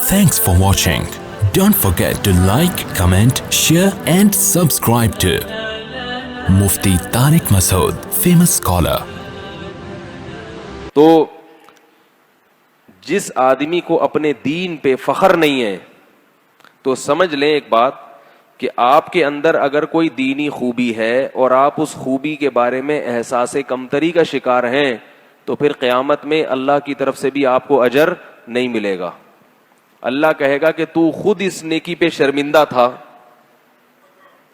Thanks for watching. Don't forget to like, comment, share and subscribe to Mufti Tariq Masood, famous scholar. تو جس آدمی کو اپنے دین پہ فخر نہیں ہے تو سمجھ لیں ایک بات کہ آپ کے اندر اگر کوئی دینی خوبی ہے اور آپ اس خوبی کے بارے میں احساس کمتری کا شکار ہیں تو پھر قیامت میں اللہ کی طرف سے بھی آپ کو اجر نہیں ملے گا. اللہ کہے گا کہ تو خود اس نیکی پہ شرمندہ تھا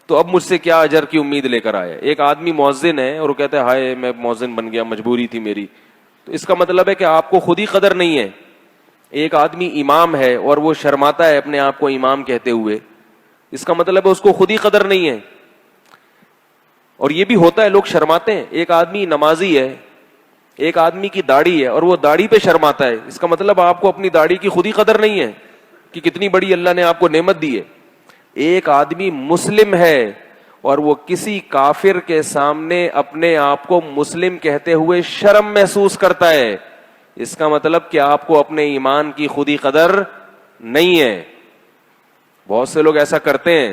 تو اب مجھ سے کیا اجر کی امید لے کر آیا. ایک آدمی مؤذن ہے اور وہ کہتا ہے ہائے میں مؤذن بن گیا, مجبوری تھی میری, تو اس کا مطلب ہے کہ آپ کو خود ہی قدر نہیں ہے. ایک آدمی امام ہے اور وہ شرماتا ہے اپنے آپ کو امام کہتے ہوئے, اس کا مطلب ہے اس کو خود ہی قدر نہیں ہے. اور یہ بھی ہوتا ہے, لوگ شرماتے ہیں. ایک آدمی نمازی ہے, ایک آدمی کی داڑھی ہے اور وہ داڑھی پہ شرماتا ہے, اس کا مطلب آپ کو اپنی داڑھی کی خود ہی قدر نہیں ہے کہ کتنی بڑی اللہ نے آپ کو نعمت دی ہے. ایک آدمی مسلم ہے اور وہ کسی کافر کے سامنے اپنے آپ کو مسلم کہتے ہوئے شرم محسوس کرتا ہے, اس کا مطلب کہ آپ کو اپنے ایمان کی خود ہی قدر نہیں ہے. بہت سے لوگ ایسا کرتے ہیں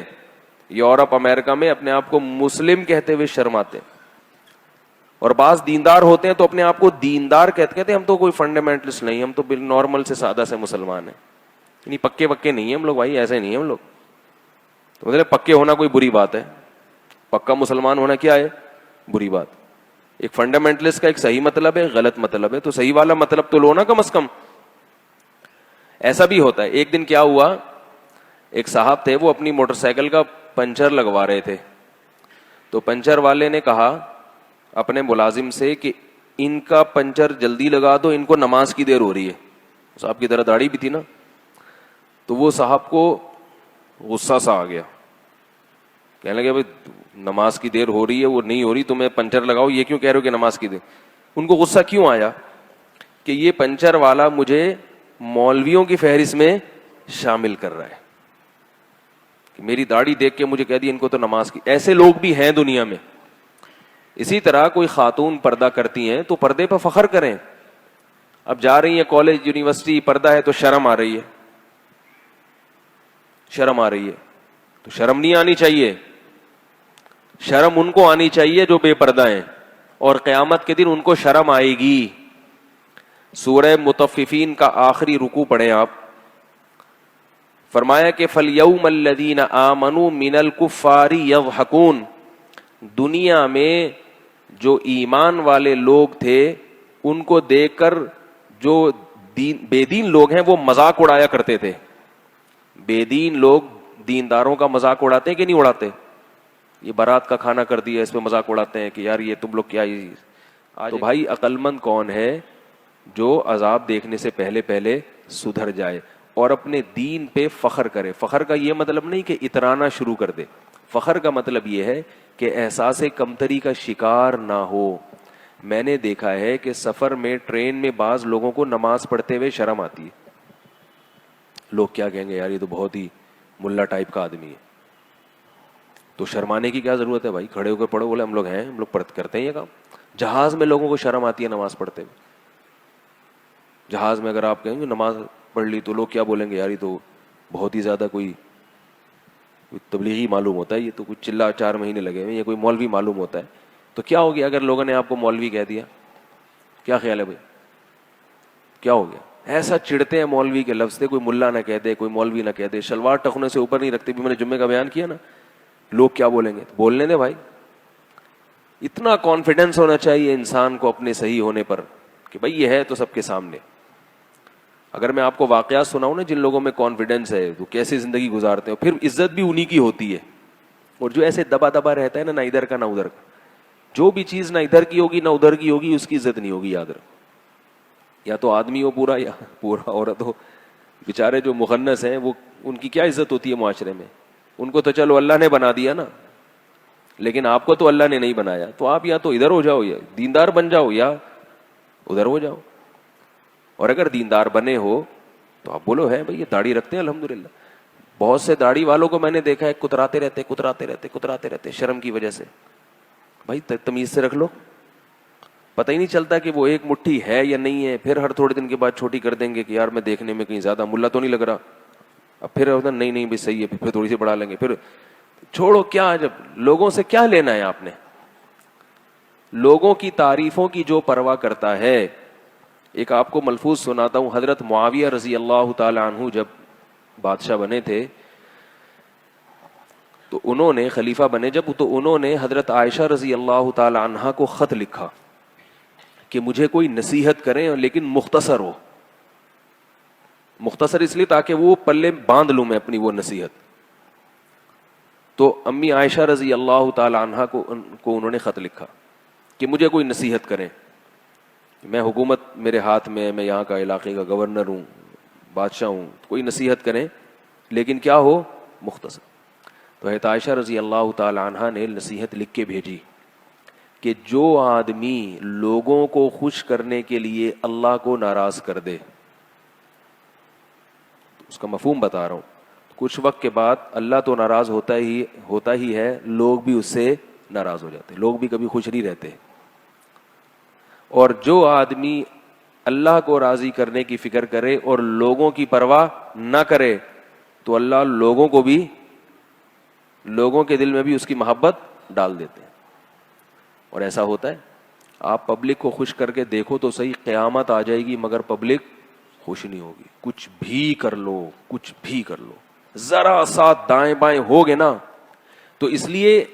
یورپ امریکہ میں, اپنے آپ کو مسلم کہتے ہوئے شرماتے ہیں. اور بعض دیندار ہوتے ہیں تو اپنے آپ کو دیندار کہتے ہیں, ہم تو کوئی فنڈامنٹلسٹ نہیں, ہم تو نارمل سے سادہ سے مسلمان ہیں, نہیں پکے پکے نہیں ہیں ہم لوگ بھائی, ایسے نہیں ہیں ہم لوگ. تو مطلب پکے ہونا کوئی بری بات ہے, پکا مسلمان ہونا کیا ہے بری بات. ایک فنڈامنٹلسٹ کا ایک صحیح مطلب ہے, غلط مطلب ہے, تو صحیح والا مطلب تو لو نا کم از کم. ایسا بھی ہوتا ہے. ایک دن کیا ہوا, ایک صاحب تھے وہ اپنی موٹر سائیکل کا پنچر لگوا رہے تھے, تو پنچر والے نے کہا اپنے ملازم سے کہ ان کا پنچر جلدی لگا دو, ان کو نماز کی دیر ہو رہی ہے. صاحب کی طرح داڑھی بھی تھی نا, تو وہ صاحب کو غصہ سا آ گیا, کہنے لگے بھائی نماز کی دیر ہو رہی ہے, وہ نہیں ہو رہی, تمہیں پنچر لگاؤ, یہ کیوں کہہ رہے ہو کہ نماز کی دیر. ان کو غصہ کیوں آیا کہ یہ پنچر والا مجھے مولویوں کی فہرست میں شامل کر رہا ہے, کہ میری داڑھی دیکھ کے مجھے کہہ دی ان کو تو نماز کی. ایسے لوگ بھی ہیں دنیا میں. اسی طرح کوئی خاتون پردہ کرتی ہیں تو پردے پہ فخر کریں. اب جا رہی ہیں کالج یونیورسٹی, پردہ ہے تو شرم آ رہی ہے, شرم آ رہی ہے, تو شرم نہیں آنی چاہیے. شرم ان کو آنی چاہیے جو بے پردہ ہیں, اور قیامت کے دن ان کو شرم آئے گی. سورہ مطففین کا آخری رکوع پڑھیں آپ. فرمایا کہ فَالْيَوْمَ الَّذِينَ آمَنُوا مِنَ الْكُفَّارِ يَضْحَكُونَ, دنیا میں جو ایمان والے لوگ تھے ان کو دیکھ کر جو بے دین لوگ ہیں وہ مذاق اڑایا کرتے تھے. بے دین لوگ دینداروں کا مذاق اڑاتے ہیں کہ نہیں اڑاتے؟ یہ بارات کا کھانا کر دیا, اس پہ مذاق اڑاتے ہیں کہ یار یہ تم لوگ کیا. تو بھائی عقل مند کون ہے جو عذاب دیکھنے سے پہلے پہلے سدھر جائے اور اپنے دین پہ فخر کرے. فخر کا یہ مطلب نہیں کہ اترانا شروع کر دے, فخر کا مطلب یہ ہے کہ احساس کمتری کا شکار نہ ہو. میں نے دیکھا ہے کہ سفر میں ٹرین میں بعض لوگوں کو نماز پڑھتے ہوئے شرم آتی ہے. لوگ کیا کہیں گے, یار یہ تو بہت ہی ملا ٹائپ کا آدمی ہے. تو شرمانے کی کیا ضرورت ہے بھائی, کھڑے ہو کے پڑھو. بولے ہم لوگ ہیں, ہم لوگ کرتے ہیں یہ کام. جہاز میں لوگوں کو شرم آتی ہے نماز پڑھتے ہوئے. جہاز میں اگر آپ کہیں گے نماز پڑھ لی تو لوگ کیا بولیں گے, یار یہ تو بہت ہی زیادہ کوئی تبلیغی معلوم ہوتا ہے, یہ تو کچھ چلا 4 مہینے لگے ہوئے, یہ کوئی مولوی معلوم ہوتا ہے. تو کیا ہو گیا اگر لوگوں نے آپ کو مولوی کہہ دیا؟ کیا خیال ہے بھائی, کیا ہو گیا؟ ایسا چڑھتے ہیں مولوی کے لفظ سے, کوئی ملا نہ کہہ دے, کوئی مولوی نہ کہہ دے, شلوار ٹخنے سے اوپر نہیں رکھتے. بھی میں نے جمعے کا بیان کیا نا, لوگ کیا بولیں گے, بولنے دے بھائی. اتنا کانفیڈنس ہونا چاہیے انسان کو اپنے صحیح ہونے پر کہ بھائی یہ ہے تو سب کے سامنے. اگر میں آپ کو واقعات سناؤں نا جن لوگوں میں کانفیڈنس ہے تو کیسے زندگی گزارتے ہیں, پھر عزت بھی انہی کی ہوتی ہے. اور جو ایسے دبا دبا رہتا ہے نا, نہ ادھر کا نہ ادھر کا, جو بھی چیز نہ ادھر کی ہوگی نہ ادھر کی ہوگی, اس کی عزت نہیں ہوگی. یاد رکھو, یا تو آدمی ہو پورا یا پورا عورت ہو. بیچارے جو مخنث ہیں وہ, ان کی کیا عزت ہوتی ہے معاشرے میں؟ ان کو تو چلو اللہ نے بنا دیا نا, لیکن آپ کو تو اللہ نے نہیں بنایا. تو آپ یا تو ادھر ہو جاؤ, یا دیندار بن جاؤ, یا ادھر ہو جاؤ. اور اگر دیندار بنے ہو تو آپ بولو ہے بھائی یہ داڑھی رکھتے ہیں الحمدللہ. بہت سے داڑھی والوں کو میں نے دیکھا ہے کتراتے رہتے شرم کی وجہ سے. بھائی تمیز سے رکھ لو, پتہ ہی نہیں چلتا کہ وہ ایک مٹھی ہے یا نہیں ہے. پھر ہر تھوڑے دن کے بعد چھوٹی کر دیں گے کہ یار میں دیکھنے میں کہیں زیادہ ملا تو نہیں لگ رہا. اب پھر نہیں نہیں بھی صحیح ہے, پھر تھوڑی سی بڑھا لیں گے. پھر چھوڑو, کیا جب لوگوں سے کیا لینا ہے آپ نے. لوگوں کی تعریفوں کی جو پرواہ کرتا ہے. ایک آپ کو ملفوظ سناتا ہوں. حضرت معاویہ رضی اللہ تعالی عنہ جب بادشاہ بنے تھے تو انہوں نے خلیفہ بنے جب, تو انہوں نے حضرت عائشہ رضی اللہ تعالی عنہا کو خط لکھا کہ مجھے کوئی نصیحت کریں لیکن مختصر ہو. مختصر اس لیے تاکہ وہ پلے باندھ لوں میں اپنی وہ نصیحت. تو امی عائشہ رضی اللہ تعالی عنہا کو انہوں نے خط لکھا کہ مجھے کوئی نصیحت کریں. میں حکومت میرے ہاتھ میں, میں یہاں کا علاقے کا گورنر ہوں, بادشاہ ہوں, کوئی نصیحت کریں لیکن کیا ہو, مختصر. تو حضرت عائشہ رضی اللہ تعالی عنہا نے نصیحت لکھ کے بھیجی کہ جو آدمی لوگوں کو خوش کرنے کے لیے اللہ کو ناراض کر دے, اس کا مفہوم بتا رہا ہوں, کچھ وقت کے بعد اللہ تو ناراض ہوتا ہی ہے, لوگ بھی اس سے ناراض ہو جاتے, لوگ بھی کبھی خوش نہیں رہتے. اور جو آدمی اللہ کو راضی کرنے کی فکر کرے اور لوگوں کی پرواہ نہ کرے تو اللہ لوگوں کے دل میں بھی اس کی محبت ڈال دیتے ہیں. اور ایسا ہوتا ہے. آپ پبلک کو خوش کر کے دیکھو تو صحیح, قیامت آ جائے گی مگر پبلک خوش نہیں ہوگی. کچھ بھی کر لو, ذرا سا دائیں بائیں ہوگے نا. تو اس لیے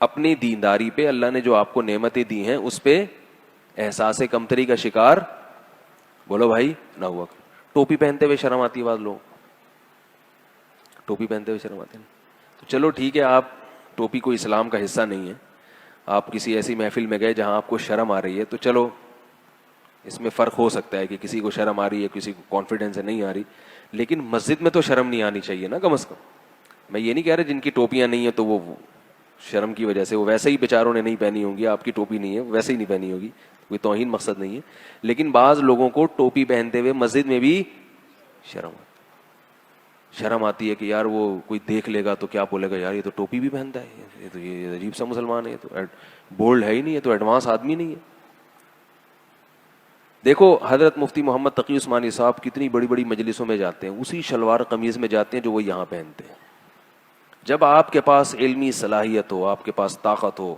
اپنی دینداری پہ اللہ نے جو آپ کو نعمتیں دی ہیں اس پہ احساس کمتری کا شکار بولو بھائی نہ ہوا. ٹوپی پہنتے ہوئے شرم آتی ہے, بعض لوگ ٹوپی پہنتے ہوئے شرم آتے ہیں. تو چلو ٹھیک ہے, آپ ٹوپی کوئی اسلام کا حصہ نہیں ہے. آپ کسی ایسی محفل میں گئے جہاں آپ کو شرم آ رہی ہے تو چلو اس میں فرق ہو سکتا ہے کہ کسی کو شرم آ رہی ہے, کسی کو کانفیڈنس ہے نہیں آ رہی. لیکن مسجد میں تو شرم نہیں آنی چاہیے نا کم از کم. میں یہ نہیں کہہ رہا جن کی ٹوپیاں نہیں ہیں تو وہ شرم کی وجہ سے, وہ ویسے ہی بیچاروں نے نہیں پہنی ہوں گی, آپ کی ٹوپی نہیں ہے ویسے ہی نہیں پہنی ہوگی, کوئی توہین مقصد نہیں ہے. لیکن بعض لوگوں کو ٹوپی پہنتے ہوئے مسجد میں بھی شرم آتی ہے کہ یار وہ کوئی دیکھ لے گا تو کیا بولے گا, یار یہ تو ٹوپی بھی پہنتا ہے, یہ عجیب سا مسلمان ہے, یہ تو بولڈ ہے ہی نہیں, یہ تو ایڈوانس آدمی نہیں ہے. دیکھو حضرت مفتی محمد تقی عثمانی صاحب کتنی بڑی بڑی مجلسوں میں جاتے ہیں, اسی شلوار قمیض میں جاتے ہیں جو وہ یہاں پہنتے ہیں. جب آپ کے پاس علمی صلاحیت ہو, آپ کے پاس طاقت ہو,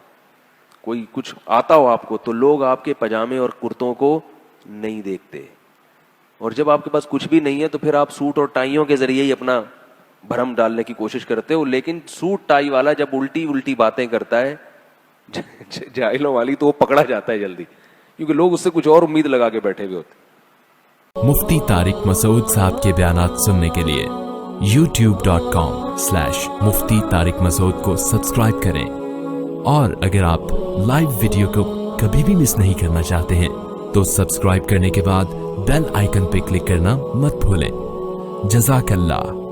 کوئی کچھ آتا ہو آپ کو, تو لوگ آپ کے پاجامے اور کرتوں کو نہیں دیکھتے. اور جب آپ کے پاس کچھ بھی نہیں ہے تو پھر آپ سوٹ اور ٹائیوں کے ذریعے ہی اپنا بھرم ڈالنے کی کوشش کرتے ہو. لیکن سوٹ ٹائی والا جب الٹی باتیں کرتا ہے جاہلوں والی, تو وہ پکڑا جاتا ہے جلدی, کیونکہ لوگ اس سے کچھ اور امید لگا کے بیٹھے ہوئے ہوتے. مفتی طارق مسعود صاحب کے بیانات سننے کے لیے youtube.com/مفتی طارق مسعود کو سبسکرائب کریں. اور اگر آپ لائیو ویڈیو کو کبھی بھی مس نہیں کرنا چاہتے ہیں تو سبسکرائب کرنے کے بعد بیل آئیکن پہ کلک کرنا مت بھولیں. جزاک اللہ.